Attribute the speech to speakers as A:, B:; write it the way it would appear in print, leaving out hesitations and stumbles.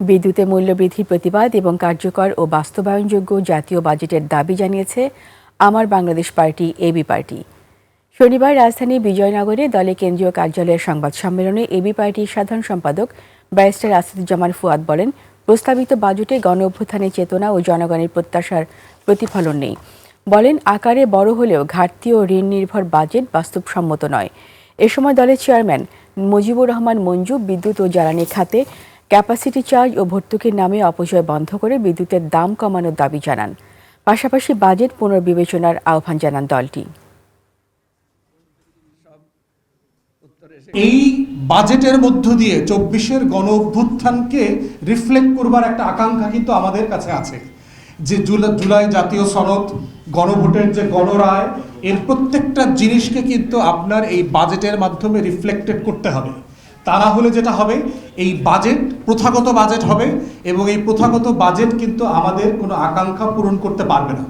A: বিদ্যুতে মূল্যবৃদ্ধির প্রতিবাদ এবং কার্যকর ও বাস্তবায়নযোগ্য জাতীয় বাজেটের দাবি জানিয়েছে আমার বাংলাদেশ পার্টি এবি পার্টি। শনিবার রাজধানীর বিজয়নগরে দলের কেন্দ্রীয় কার্যালয়ের সংবাদ সম্মেলনে এবি পার্টির সাধারণ সম্পাদক ব্যারিস্টার আসাদুজ্জামান ফুয়াদ বলেন, প্রস্তাবিত বাজেটে গণ-অভ্যুত্থানের চেতনা ও জনগণের প্রত্যাশার প্রতিফলন নেই। বলেন, আকারে বড় হলেও ঘাটতি ও ঋণ নির্ভর বাজেট বাস্তবসম্মত নয়। এ সময় দলের চেয়ারম্যান মুজিবুর রহমান মঞ্জু বিদ্যুৎ ও জ্বালানি খাতে ক্যাপাসিটি চার্জ ও ভর্তুকির নামে অপচয় বন্ধ করে বিদ্যুতের দাম কমানোর দাবি জানান। পাশাপাশি বাজেট পুনর্বিবেচনার আহ্বান জানান দলটি।
B: এই বাজেটের মধ্য দিয়ে ২৪-এর গণ অভ্যুত্থানকে রিফ্লেক্ট করবার একটা আকাঙ্ক্ষা কিন্তু আমাদের কাছে আছে, যে জুলাই জাতীয় সনদ, গণভোটের যে গণরায়, এর প্রত্যেকটা জিনিসকে কিন্তু আপনার এই বাজেটের মাধ্যমে রিফ্লেক্টেড করতে হবে। তা না হলে যেটা হবে, এই বাজেট প্রথাগত বাজেট হবে এবং এই প্রথাগত বাজেট কিন্তু আমাদের কোনো আকাঙ্ক্ষা পূরণ করতে পারবে না।